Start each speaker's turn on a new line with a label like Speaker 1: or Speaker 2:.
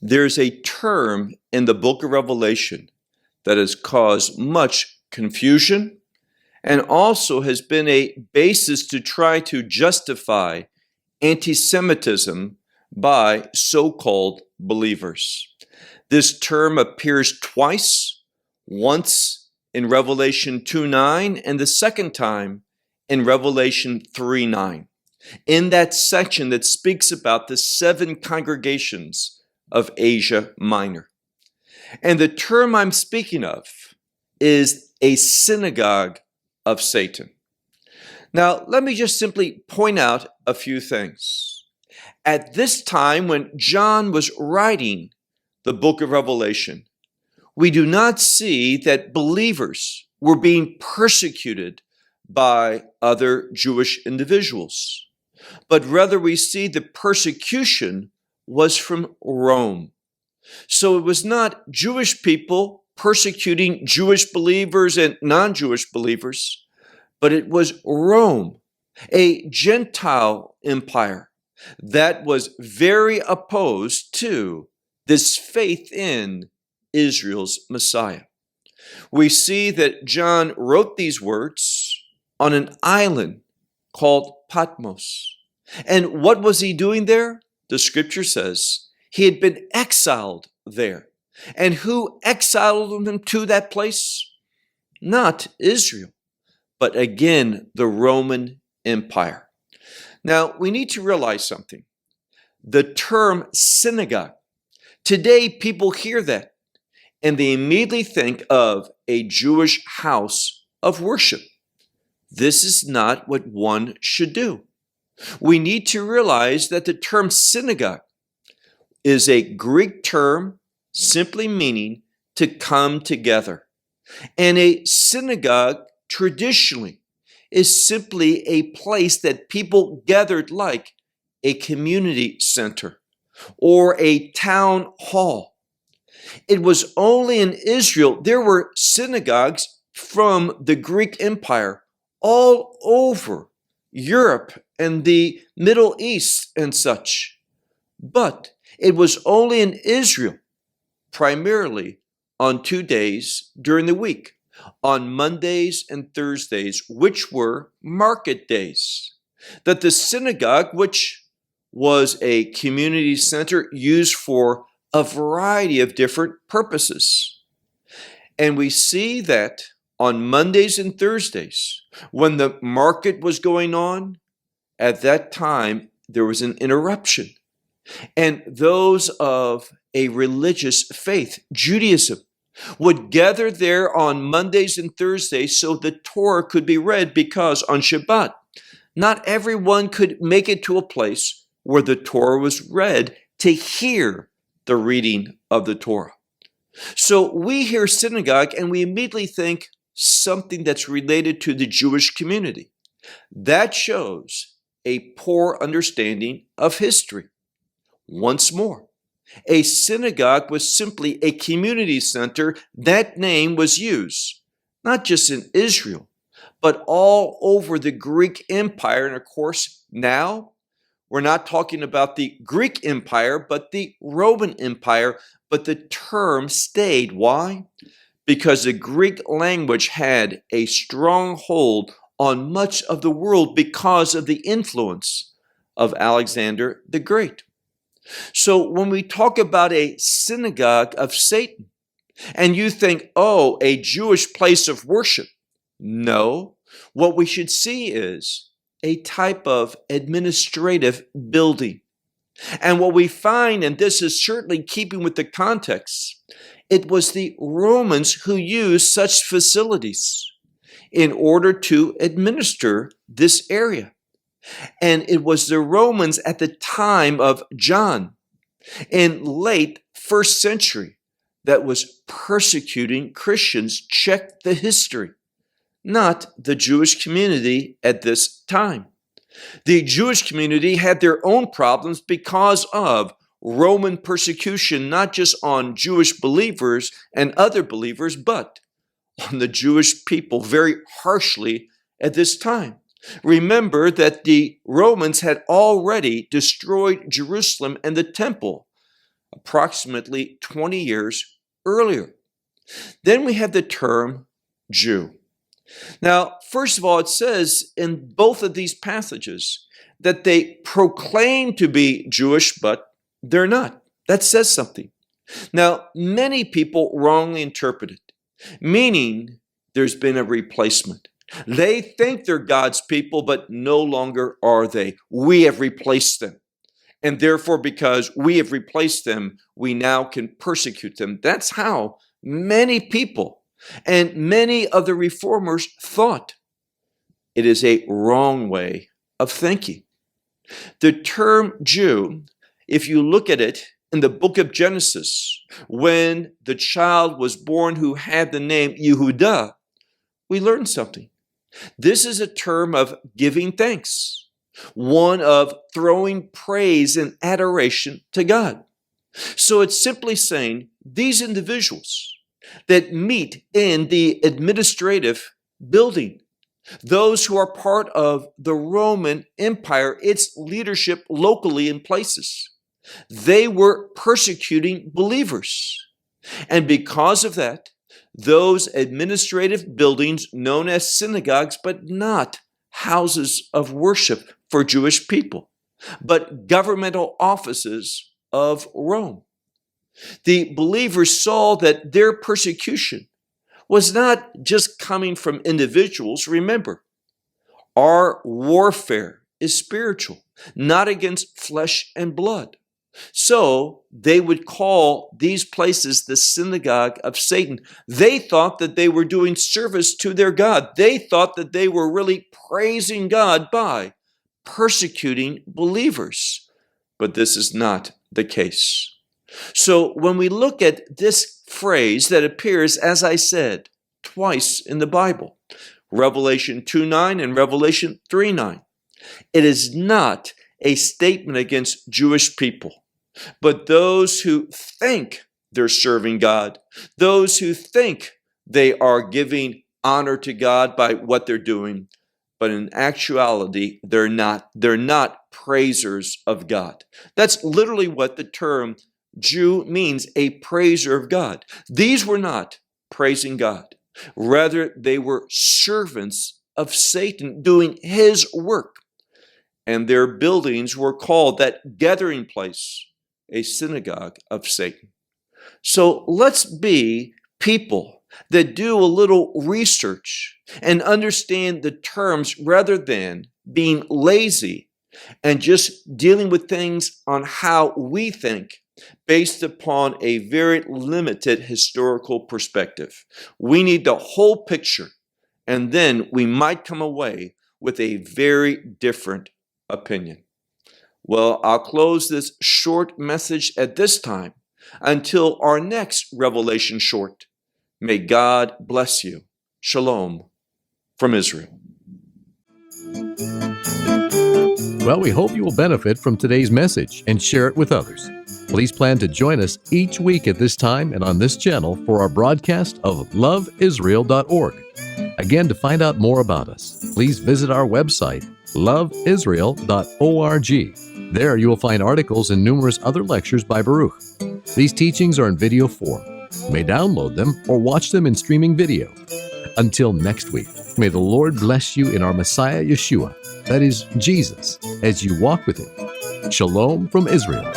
Speaker 1: There's a term in the book of Revelation that has caused much confusion and also has been a basis to try to justify anti-Semitism by so-called believers. This term appears twice, once in Revelation 2:9 and the second time in Revelation 3:9, in that section that speaks about the 7 congregations of Asia Minor. And the term I'm speaking of is a synagogue of Satan. Now, let me just simply point out a few things. At this time, when John was writing the book of Revelation, we do not see that believers were being persecuted by other Jewish individuals, but rather we see the persecution was from Rome. So it was not Jewish people persecuting Jewish believers and non-Jewish believers, but it was Rome, a Gentile empire that was very opposed to this faith in Israel's Messiah. We see that John wrote these words on an island called Patmos. And what was he doing there? The scripture says he had been exiled there. And who exiled him to that place? Not Israel, but again, the Roman Empire. Now, we need to realize something. The term synagogue, today people hear that and they immediately think of a Jewish house of worship. This is not what one should do. We need to realize that the term synagogue is a Greek term simply meaning to come together. And a synagogue traditionally is simply a place that people gathered like a community center or a town hall. It was only in Israel there were synagogues from the Greek Empire all over Europe and the Middle East and such. But it was only in Israel, primarily on 2 days during the week, on Mondays and Thursdays, which were market days, that the synagogue, which was a community center used for a variety of different purposes. And we see that on Mondays and Thursdays, when the market was going on, at that time, there was an interruption. And those of a religious faith, Judaism, would gather there on Mondays and Thursdays so the Torah could be read, because on Shabbat, not everyone could make it to a place where the Torah was read to hear the reading of the Torah. So we hear synagogue and we immediately think something that's related to the Jewish community. That shows a poor understanding of history. Once more, a synagogue was simply a community center. That name was used, not just in Israel, but all over the Greek Empire. And of course, now we're not talking about the Greek Empire, but the Roman Empire. But the term stayed. Why? Because the Greek language had a strong hold on much of the world because of the influence of Alexander the Great. So when we talk about a synagogue of Satan, and you think, oh, a Jewish place of worship. No, what we should see is a type of administrative building. And what we find, and this is certainly keeping with the context, it was the Romans who used such facilities in order to administer this area. And it was the Romans at the time of John in late first century that was persecuting Christians. Check the history, not the Jewish community at this time. The Jewish community had their own problems because of Roman persecution, not just on Jewish believers and other believers, but on the Jewish people very harshly at this time. Remember that the Romans had already destroyed Jerusalem and the temple approximately 20 years earlier. Then we have the term Jew. Now, first of all, it says in both of these passages that they proclaim to be Jewish, but they're not. That says something. Now, many people wrongly interpret it, meaning there's been a replacement. They think they're God's people, but no longer are they. We have replaced them. And therefore, because we have replaced them, we now can persecute them. That's how many people and many of the reformers thought. It is a wrong way of thinking. The term Jew, if you look at it in the book of Genesis, when the child was born who had the name Yehudah, we learned something. This is a term of giving thanks, one of throwing praise and adoration to God. So it's simply saying these individuals that meet in the administrative building, those who are part of the Roman Empire, its leadership locally in places, they were persecuting believers. And because of that, those administrative buildings known as synagogues, but not houses of worship for Jewish people, but governmental offices of Rome. The believers saw that their persecution was not just coming from individuals. Remember, our warfare is spiritual, not against flesh and blood. So they would call these places the Synagogue of Satan. They thought that they were doing service to their God. They thought that they were really praising God by persecuting believers. But this is not the case. So when we look at this phrase that appears, as I said, twice in the Bible, Revelation 2:9 and Revelation 3:9, it is not a statement against Jewish people, but those who think they're serving God, those who think they are giving honor to God by what they're doing, but in actuality, they're not. They're not praisers of God. That's literally what the term Jew means, a praiser of God. These were not praising God. Rather, they were servants of Satan doing his work. And their buildings were called, that gathering place, a synagogue of Satan. So let's be people that do a little research and understand the terms rather than being lazy and just dealing with things on how we think based upon a very limited historical perspective. We need the whole picture, and then we might come away with a very different opinion. Well, I'll close this short message at this time until our next Revelation Short. May God bless you. Shalom from Israel.
Speaker 2: Well, we hope you will benefit from today's message and share it with others. Please plan to join us each week at this time and on this channel for our broadcast of LoveIsrael.org. Again, to find out more about us, please visit our website, LoveIsrael.org. There you will find articles and numerous other lectures by Baruch. These teachings are in video form. You may download them or watch them in streaming video. Until next week, may the Lord bless you in our Messiah Yeshua, that is Jesus, as you walk with Him. Shalom from Israel.